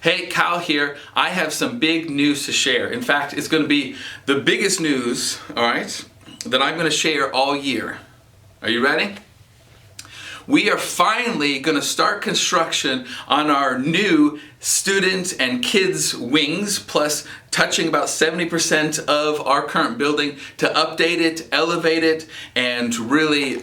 Hey, Kyle here. I have some big news to share. In fact, it's going to be the biggest news, all right, that I'm going to share all year. Are you ready? We are finally going to start construction on our new student and kids wings, plus touching about 70% of our current building to update it, elevate it, and really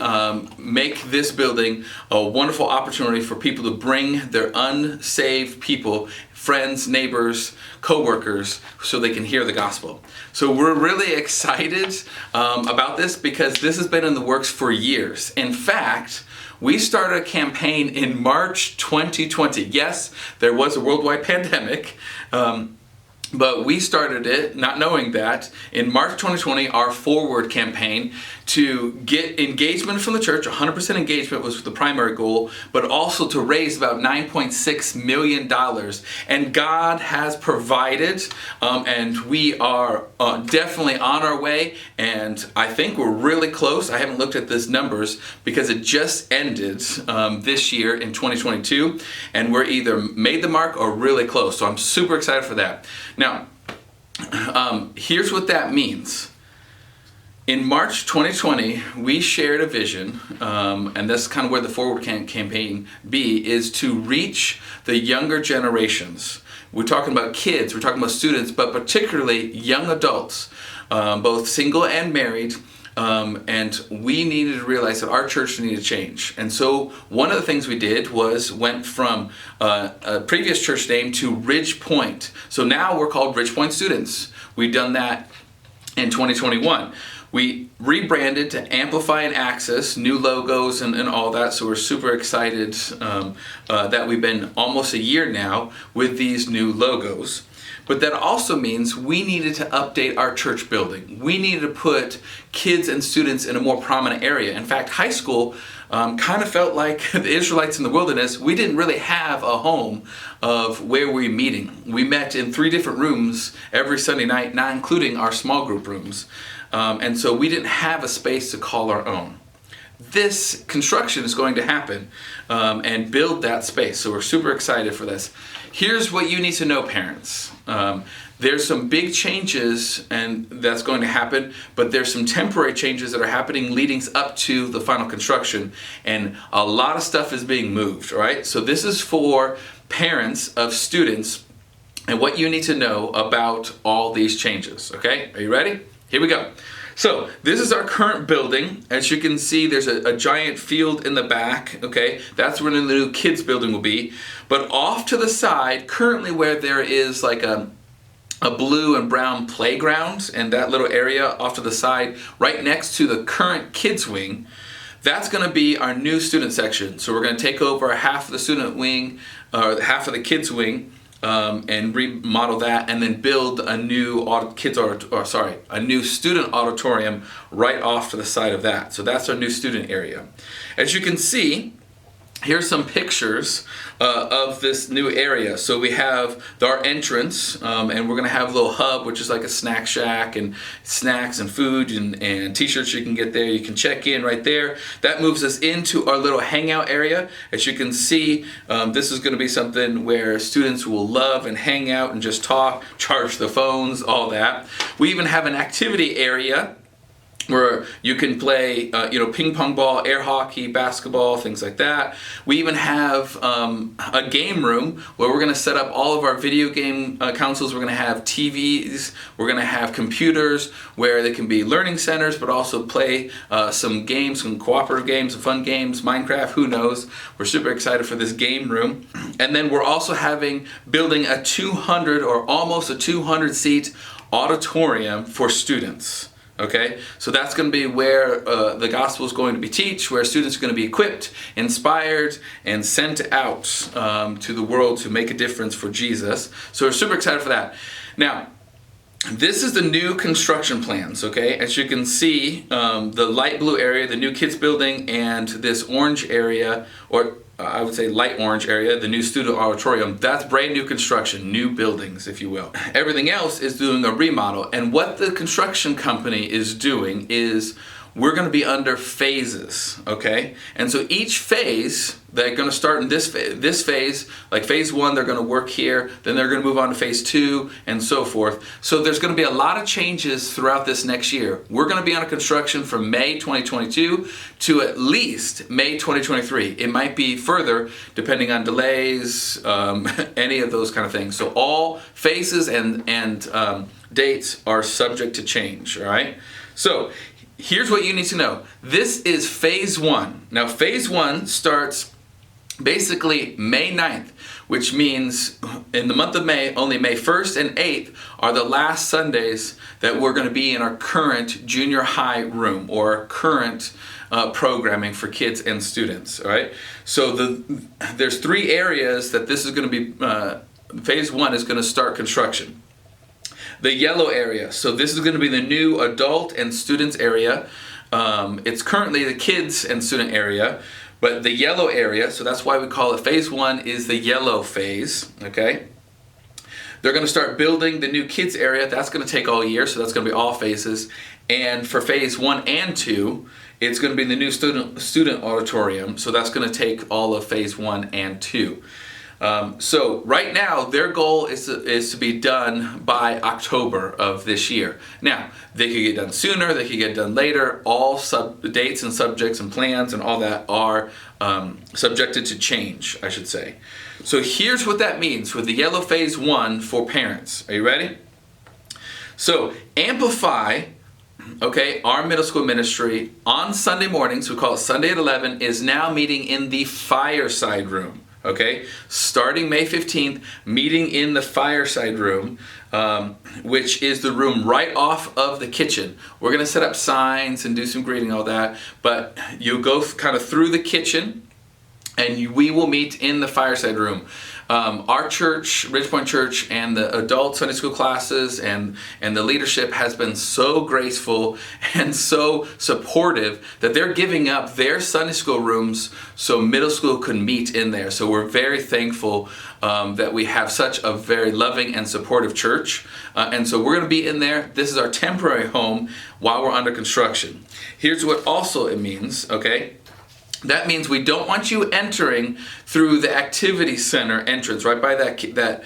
make this building a wonderful opportunity for people to bring their unsaved people, friends, neighbors, co-workers, so they can hear the gospel. So we're really excited about this because this has been in the works for years. In fact, we started a campaign in March 2020. Yes, there was a worldwide pandemic, but we started it, not knowing that, in March 2020, our Forward campaign to get engagement from the church. 100% engagement was the primary goal, but also to raise about $9.6 million. And God has provided, and we are definitely on our way, and I think we're really close. I haven't looked at these numbers because it just ended this year in 2022, and we're either made the mark or really close. So I'm super excited for that. Now, here's what that means. In March 2020, we shared a vision, and that's kind of where the Forward campaign is to reach the younger generations. We're talking about kids, we're talking about students, but particularly young adults, both single and married. And we needed to realize that our church needed to change. And so one of the things we did was went from a previous church name to Ridge Point. So now we're called Ridge Point Students. We've done that in 2021. We rebranded to Amplify and Access, new logos and all that. So we're super excited that we've been almost a year now with these new logos. But that also means we needed to update our church building. We needed to put kids and students in a more prominent area. In fact, high school kind of felt like the Israelites in the wilderness. We didn't really have a home of where we were meeting. We met in 3 different rooms every Sunday night, not including our small group rooms. And so we didn't have a space to call our own. This construction is going to happen and build that space. So we're super excited for this. Here's what you need to know, parents. There's some big changes and that's going to happen, but there's some temporary changes that are happening leading up to the final construction, and a lot of stuff is being moved, all right? So this is for parents of students and what you need to know about all these changes, okay? Are you ready? Here we go. So this is our current building. As you can see, there's a giant field in the back, okay? That's where the new kids building will be. But off to the side, currently where there is like a blue and brown playground, and that little area off to the side, right next to the current kids wing, that's going to be our new student section. So we're going to take over half of the student wing, or half of the kids wing, and remodel that, and then build a new a new student auditorium right off to the side of that. So that's our new student area. As you can see, here's some pictures of this new area. So we have our entrance, and we're going to have a little hub, which is like a snack shack, and snacks and food and t-shirts you can get there. You can check in right there. That moves us into our little hangout area. As you can see, this is going to be something where students will love and hang out and just talk, charge the phones, all that. We even have an activity area where you can play, ping pong ball, air hockey, basketball, things like that. We even have a game room where we're going to set up all of our video game consoles. We're going to have TVs. We're going to have computers where they can be learning centers, but also play some games, some cooperative games, some fun games, Minecraft, who knows. We're super excited for this game room. And then we're also building a 200 or almost a 200 seat auditorium for students. Okay, so that's going to be where the gospel is going to be taught, where students are going to be equipped, inspired, and sent out to the world to make a difference for Jesus. So we're super excited for that. Now, this is the new construction plans, okay? As you can see, the light blue area, the new kids building, and this orange area, or I would say light orange area, the new student auditorium, that's brand new construction, new buildings, if you will. Everything else is doing a remodel, and what the construction company is doing is we're going to be under phases, okay? And so each phase, they're going to start in this phase, like phase 1, they're going to work here, then they're going to move on to phase 2, and so forth. So there's going to be a lot of changes throughout this next year. We're going to be under construction from May 2022 to at least May 2023. It might be further, depending on delays, any of those kind of things. So all phases and dates are subject to change, all right? So here's what you need to know. This is phase 1. Now phase 1 starts basically May 9th, which means in the month of May, only May 1st and 8th are the last Sundays that we're going to be in our current junior high room or current programming for kids and students, all right? So there's 3 areas that this is going to be, phase 1 is going to start construction. The yellow area, so this is going to be the new adult and students area. It's currently the kids and student area, but the yellow area, so that's why we call it phase 1, is the yellow phase, okay? They're going to start building the new kids area. That's going to take all year, so that's going to be all phases. And for phase 1 and 2, it's going to be the new student auditorium, so that's going to take all of phase 1 and 2. So right now, their goal is to be done by October of this year. Now, they could get done sooner, they could get done later. All dates and subjects and plans and all that are subjected to change, I should say. So here's what that means with the yellow phase 1 for parents. Are you ready? So Amplify, okay, our middle school ministry, on Sunday mornings, we call it Sunday at 11, is now meeting in the fireside room. Okay, starting May 15th, meeting in the fireside room, which is the room right off of the kitchen. We're going to set up signs and do some greeting, all that, but you'll go kind of through the kitchen and we will meet in the fireside room. Our church, Ridgepoint Church, and the adult Sunday school classes and the leadership has been so graceful and so supportive that they're giving up their Sunday school rooms so middle school could meet in there. So we're very thankful that we have such a very loving and supportive church. And so we're going to be in there. This is our temporary home while we're under construction. Here's what also it means, okay? That means we don't want you entering through the activity center entrance, right by that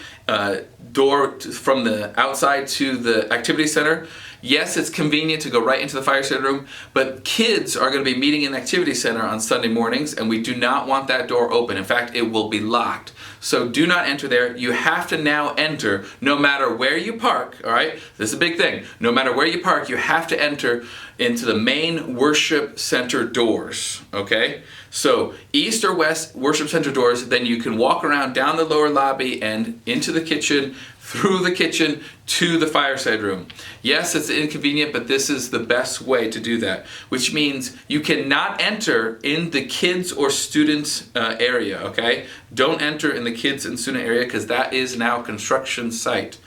door from the outside to the activity center. Yes, it's convenient to go right into the fireside room, but kids are going to be meeting in the activity center on Sunday mornings, and we do not want that door open. In fact, it will be locked. So do not enter there. You have to now enter no matter where you park, all right? This is a big thing. No matter where you park, you have to enter into the main worship center doors, okay? So east or west worship center doors, then you can walk around down the lower lobby and into the kitchen, through the kitchen to the fireside room. Yes, it's inconvenient, but this is the best way to do that, which means you cannot enter in the kids or students area, okay? Don't enter in the kids and student area because that is now construction site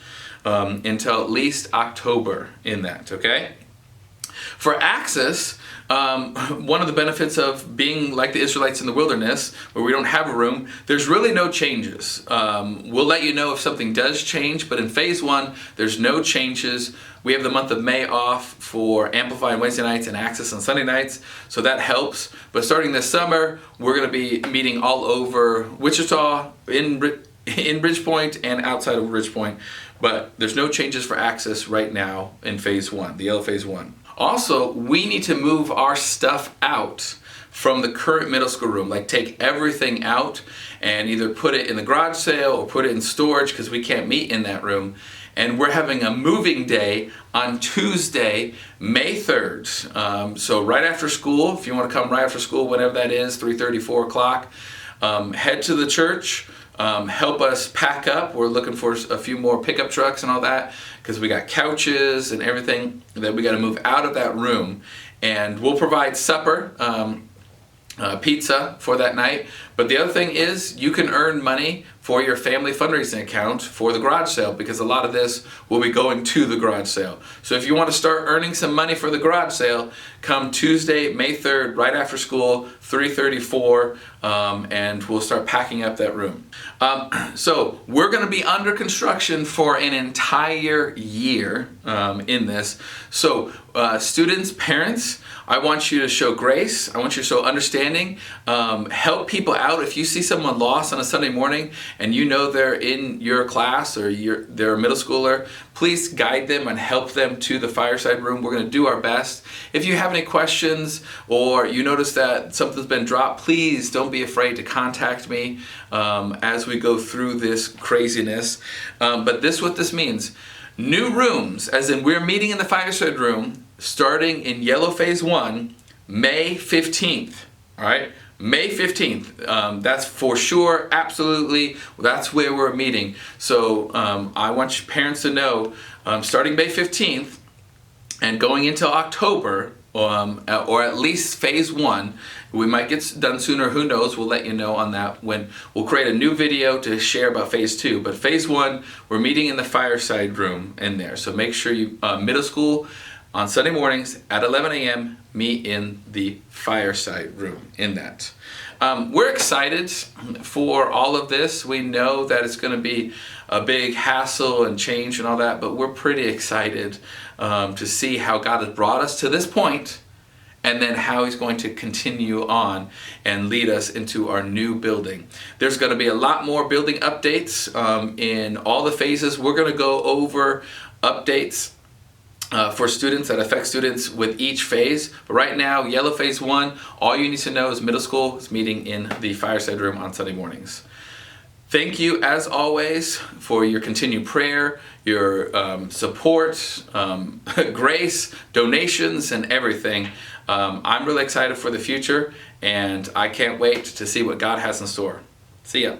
until at least October in that, okay? For access, one of the benefits of being like the Israelites in the wilderness, where we don't have a room, there's really no changes. We'll let you know if something does change, but in phase 1, there's no changes. We have the month of May off for Amplify on Wednesday nights and Access on Sunday nights, so that helps. But starting this summer, we're going to be meeting all over Wichita, in Ridgepoint, and outside of Ridgepoint. But there's no changes for access right now in phase 1, the yellow phase 1. Also, we need to move our stuff out from the current middle school room, like take everything out and either put it in the garage sale or put it in storage because we can't meet in that room. And we're having a moving day on Tuesday, May 3rd. So right after school, if you want to come right after school, whatever that is, 3:30, 4 o'clock, head to the church. Help us pack up. We're looking for a few more pickup trucks and all that because we got couches and everything that we got to move out of that room. And we'll provide supper, pizza for that night, But the other thing is you can earn money for your family fundraising account for the garage sale, because a lot of this will be going to the garage sale. So if you want to start earning some money for the garage sale, come Tuesday, May 3rd, right after school, 3:34, and we'll start packing up that room. So we're going to be under construction for an entire year in this. So students, parents, I want you to show grace. I want you to show understanding. Help people out. If you see someone lost on a Sunday morning and you know they're in your class or they're a middle schooler, please guide them and help them to the fireside room. We're going to do our best. If you have any questions or you notice that something's been dropped, please don't be afraid to contact me as we go through this craziness. But what this means. New rooms, as in we're meeting in the fireside room, starting in yellow phase 1, May 15th. All right, May 15th. That's for sure, absolutely. That's where we're meeting. So I want you parents to know, starting May 15th and going into October, or at least phase 1. We might get done sooner, who knows, we'll let you know on that when we'll create a new video to share about phase 2. But phase 1, we're meeting in the fireside room in there. So make sure you, middle school on Sunday mornings at 11 a.m., meet in the fireside room in that. We're excited for all of this. We know that it's going to be a big hassle and change and all that, but we're pretty excited to see how God has brought us to this point, and then how He's going to continue on and lead us into our new building. There's going to be a lot more building updates in all the phases. We're going to go over updates for students that affect students with each phase. But right now, yellow phase 1, all you need to know is middle school is meeting in the fireside room on Sunday mornings. Thank you, as always, for your continued prayer, your support, grace, donations, and everything. I'm really excited for the future, and I can't wait to see what God has in store. See ya.